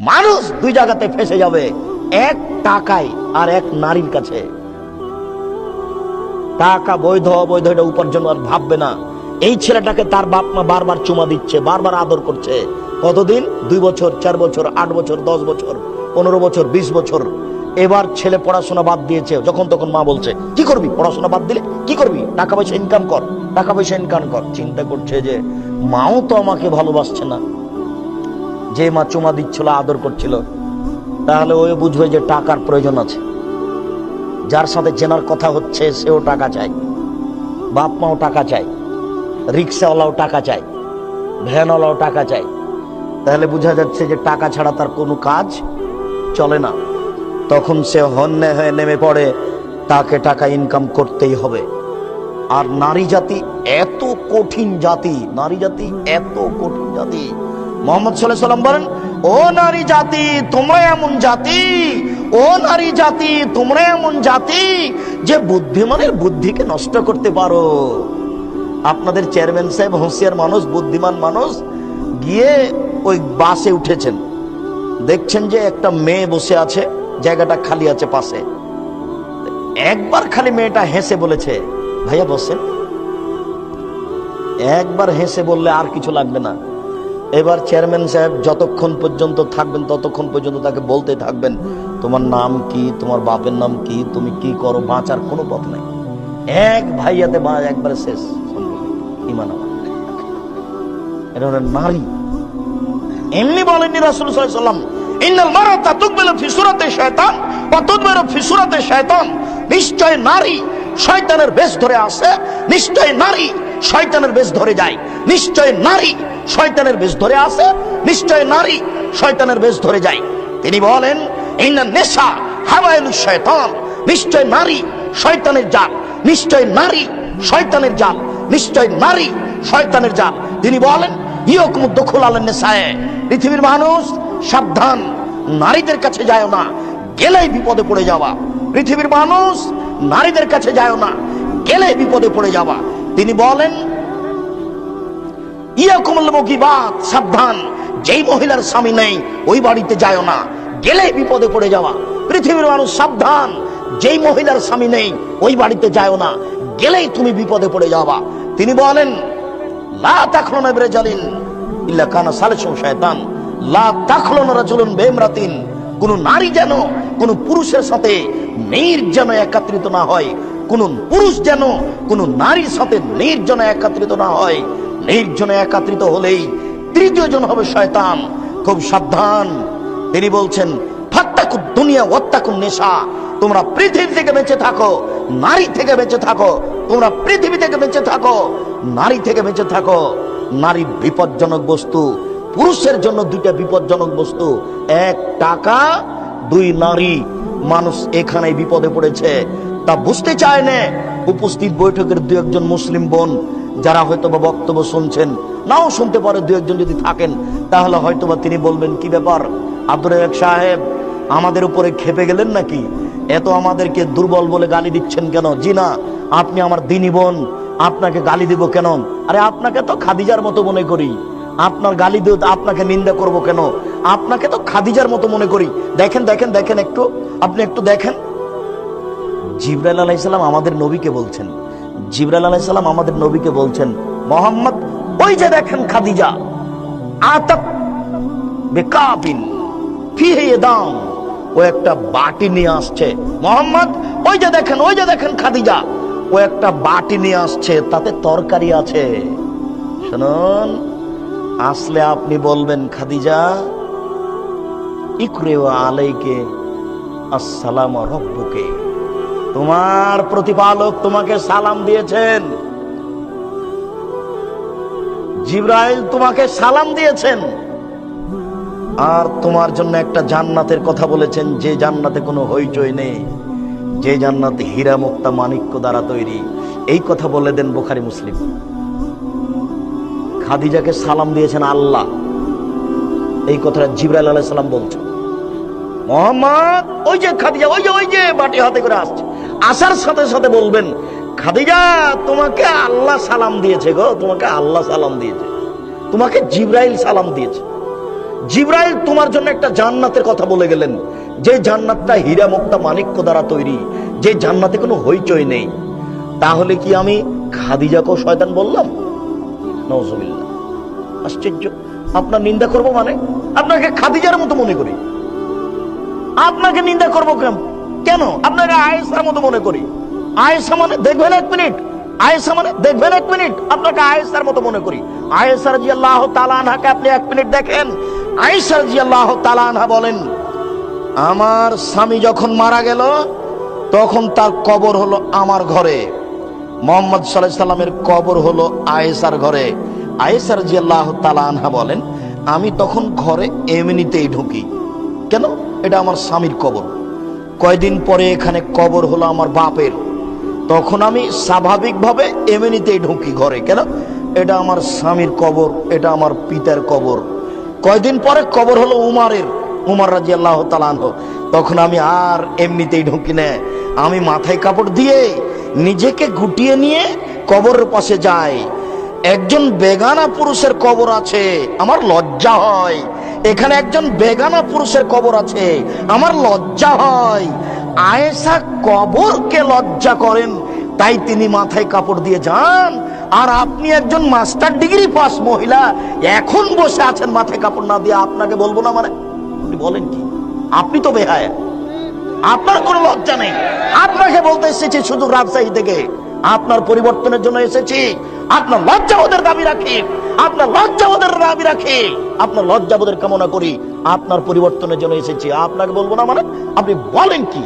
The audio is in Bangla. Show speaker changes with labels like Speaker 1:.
Speaker 1: মানুষ দুই জায়গাতে ফেসে যাবে, এক টাকায় আর এক নারীর কাছে। টাকা বৈধ অবৈধ এটা উপার্জন আর ভাববে না। এই ছেলেটাকে তার বাপ মা বারবার চুমা দিচ্ছে, বারবার আদর করছে। কতদিন? 2 বছর, 4 বছর, 8 বছর, 10 বছর, 15 বছর, 20 বছর। এবার ছেলে পড়াশোনা বাদ দিয়েছে। যখন তখন মা বলছে, কি করবি পড়াশোনা বাদ দিলে? কি করবি? টাকা পয়সা ইনকাম কর, টাকা পয়সা ইনকাম কর। চিন্তা করছে যে মাও তো আমাকে ভালোবাসছে না, যে মা চুমা দিচ্ছিল, আদর করছিল। তাহলে ওই বুঝবে যে টাকার প্রয়োজন আছে। যার সাথে চেনার কথা হচ্ছে সেও টাকা চায়, বাপ মাও টাকা চায়, রিক্সাওয়ালাও টাকা চায়, ভ্যানওয়ালাও টাকা চায়। তাহলে বোঝা যাচ্ছে যে টাকা ছাড়া তার কোনো কাজ চলে না। তখন সে হন্যে হয়ে নেমে পড়ে, তাকে টাকা ইনকাম করতেই হবে। আর নারী জাতি এত কঠিন জাতি, নারী জাতি এত কঠিন জাতি। মুহাম্মদ সাল্লাল্লাহু আলাইহি ওয়াসাল্লাম বলেন, ও নারী জাতি তোমরা এমন জাতি, ও নারী জাতি তোমরা এমন জাতি যে বুদ্ধিমানের বুদ্ধিকে নষ্ট করতে পারো। আপনাদের চেয়ারম্যান সাহেব হুঁশিয়ার মানুষ, বুদ্ধিমান মানুষ, গিয়ে ওই বাসে উঠেছেন, দেখছেন যে একটা মেয়ে বসে আছে, জায়গাটা খালি আছে পাশে। একবার খালি মেয়েটা হেসে বলেছে, ভাইয়া বসেন। একবার হেসে বললে আর কিছু লাগবে না। এবার চেয়ারম্যান সাহেব যতক্ষণ পর্যন্ত থাকবেন ততক্ষণ পর্যন্ত তাকে বলতে থাকবেন, তোমার নাম কি, তোমার বাপের নাম কি, তুমি কি করো, বাঁচার কোনো পথ নাই। এক ভাইয়াতে একবারে শেষ ইমান। এটা নারী। এমনি বলেননি রাসূলুল্লাহ সাল্লাল্লাহু আলাইহি ওয়াসাল্লাম, ইন্নাল মারাতা তুকবিলু ফি সূরাতি শায়তান ওয়া তুদবিরু ফি সূরাতি শায়তান। নিশ্চয় নারী শয়তানের বেশ ধরে আসে, নিশ্চয় নারী শয়তানের বেশ ধরে যায়, নিশ্চয় নারী শয়তানের বেশ ধরে আসে, নিশ্চয় নারী শয়তানের বেশ ধরে যায়। তিনি বলেন, ইন্নান নিসা হাওয়াইলুশ শায়তান। নিশ্চয় নারী শয়তানের জাল, নিশ্চয় নারী শয়তানের জাল, নিশ্চয় নারী শয়তানের জাল। তিনি বলেন, ইয়াকুমু দুখুল আলান নিসায়ে। পৃথিবীর মানুষ সাবধান, নারীদের কাছে যায় না, গেলেই বিপদে পড়ে যাওয়া। পৃথিবীর মানুষ নারীদের কাছে যায় না, গেলে বিপদে পড়ে যাওয়া। তিনি বলেন, ইয়াকুমুল মুগিবাত। সাবধান, যেই মহিলার স্বামী নেই ওই বাড়িতে যায় না, গেলে বিপদে পড়ে যাওয়া। পৃথিবীর মানুষ সাবধান, যেই মহিলার স্বামী নেই ওই বাড়িতে যায় না, গেলেই তুমি বিপদে পড়ে যাওয়া। তিনি বলেন, লা তাখলুনা বিরাজালিন ইল্লা কানা সালিসু শায়তান, লা তাখলুনা রাজুলুন বিইমরাতিন। কোন নারী যেন কোন পুরুষের সাথে নির্জন একত্রিত না হয়, কোন পুরুষ যেন কোন নারীর সাথে নির্জন একত্রিত না হয়। নির্জনে একত্রিত হলেই তৃতীয় জন হবে শয়তান। খুব সাবধান। তিনি বলছেন, ফাত্তাকুদ দুনিয়া ওয়াত্তাকুন নিসা। তোমরা পৃথিবী থেকে বেঁচে থাকো, নারী থেকে বেঁচে থাকো। তোমরা পৃথিবী থেকে বেঁচে থাকো, নারী থেকে বেঁচে থাকো। নারী বিপজ্জনক বস্তু। পুরুষের জন্য দুইটা বিপজ্জনক বস্তু, এক টাকা, দুই নারী। মানুষ এখানে বিপদে পড়েছে, তা বুঝতে চায় না। উপস্থিত বৈঠকের দু একজন মুসলিম বোন যারা হয়তোবা বক্তব্য শুনছেন, নাও শুনতে পারে, দু একজন যদি থাকেন, তাহলে হয়তোবা তিনি বলবেন, কি ব্যাপার আব্দুর রাজ্জাক সাহেব, আমাদের উপরে খেপে গেলেন নাকি? এত আমাদেরকে দুর্বল বলে গালি দিচ্ছেন কেন? জি না, আপনি আমার দিনী বোন, আপনাকে গালি দিব কেন? আরে আপনাকে তো খাদিজার মতো মনে করি, আপনার গালি দিয়ে আপনাকে নিন্দা করব কেন? আপনাকে তো খাদিজার মতো মনে করি। দেখেন দেখেন দেখেন, একটু আপনি একটু দেখেন। জিবরাইল আলাইহিস সালাম আমাদের নবীকে বলছেন, জিবরাইল আলাইহিস সালাম আমাদের নবীকে বলছেন, মুহাম্মদ ওই যে দেখেন খাদিজা আতাত বিকাবিন ফিহি ইয়াদাম। ও একটা বাটি নিয়ে আসছে। মুহাম্মদ ওই যে দেখেন, ওই যে দেখেন খাদিজা, ও একটা বাটি নিয়ে আসছে, তাতে তরকারি আছে। শুনুন, আসলে আপনি বলবেন, খাদিজা ইকরিউ আলাইকে আসসালামু রাব্বুকে। তোমার প্রতিপালক তোমাকে সালাম দিয়েছেন, জিবরাইল তোমাকে সালাম দিয়েছেন, আর তোমার জন্য একটা জান্নাতের কথা বলেছেন, যে জান্নাতে কোনো হইচই নেই, যে জান্নাতে হীরা মুক্তা মাণিক্য দ্বারা তৈরি। এই কথা বলে দেন বুখারী মুসলিম। খাদিজাকে সালাম দিয়েছেন আল্লাহ, এই কথাটা জিবরাইল আলাইহিস সালাম বলছেন। মুহাম্মদ ওই যে খাদিজা, ওই যে ওই যে বাটি হাতে করে আসছে। আসার সাথে সাথে বলবেন, খাদিজা তোমাকে আল্লাহ সালাম দিয়েছে গো, তোমাকে আল্লাহ সালাম দিয়েছে, তোমাকে জিবরাইল সালাম দিয়েছে। জিবরাইল তোমার জন্য একটা জান্নাতের কথা বলে গেলেন, যে জান্নাতটা হীরা মুক্তা মাণিক্য দ্বারা তৈরি, যে জান্নাতে কোনো হইচই নেই। তাহলে কি আমি খাদিজাকেও শয়তান বললাম? নাউজুবিল্লাহ। আশ্চর্য। আপনার নিন্দা করব মানে আপনাকে খাদিজার মতো মনে করি, আপনাকে নিন্দা করবো কেন? আপনাকে আয়েশার মতো মনে করি। আয়েশা মানে দেখবেন এক মিনিট, আয়েশা মানে দেখবেন এক মিনিট, আপনাকে আয়েশার মতো মনে করি। আয়েশা রাদিয়াল্লাহু তাআলা আনহাকে আপনি এক মিনিট দেখেন। আয়েশা রাদিয়াল্লাহু তাআলা আনহা বলেন, আমার স্বামী যখন মারা গেল তখন তার কবর হলো আমার ঘরে, মুহাম্মদ সাল্লাল্লাহু আলাইহি সাল্লামের কবর হলো আয়েশার ঘরে। আয়েশা রাদিয়াল্লাহু তাআলা আনহা বলেন, আমি তখন ঘরে এমনিতেই ঢুকি। কেন? এটা আমার স্বামীর কবর। কয়দিন পরে এখানে কবর হলো আমার বাপের, তখন আমি স্বাভাবিকভাবে এমনিতেই ঢুকি ঘরে। কেন? এটা আমার স্বামীর কবর, এটা আমার পিতার কবর। কয়দিন পরে কবর হলো উমারের, উমর রাদিয়াল্লাহু তাআলা আনহু, তখন আমি আর এমনিতেই ঢুকি না, আমি মাথায় কাপড় দিয়ে নিজেকে গুটিয়ে নিয়ে কবরের পাশে যাই। একজন বেগানা পুরুষের কবর আছে, আমার লজ্জা হয়। এখানে একজন বেগানা পুরুষের কবর আছে, আমার লজ্জা হয়। আয়েশা কবরকে লজ্জা করেন, তাই তিনি মাথায় কাপড় দিয়ে যান। আর আপনি একজন মাস্টার ডিগ্রি পাস মহিলা এখন বসে আছেন মাথায় কাপড় না দিয়ে, আপনাকে বলবো না মানে? আপনি বলেন কি? আপনি তো বেহায়া, আপনার কোনো লজ্জা নেই। আপনাকে বলতে এসেছি শুধু রাজশাহী থেকে, আপনার পরিবর্তনের জন্য এসেছি। আপনার লজ্জাবোধের দাবি রাখি, আপনার লজ্জাবোধের দাবি রাখি, আপনার লজ্জাবোধের কামনা করি। আপনার পরিবর্তনের জন্য এসেছি, আপনাকে বলবো না মানে? আপনি বলেন কি?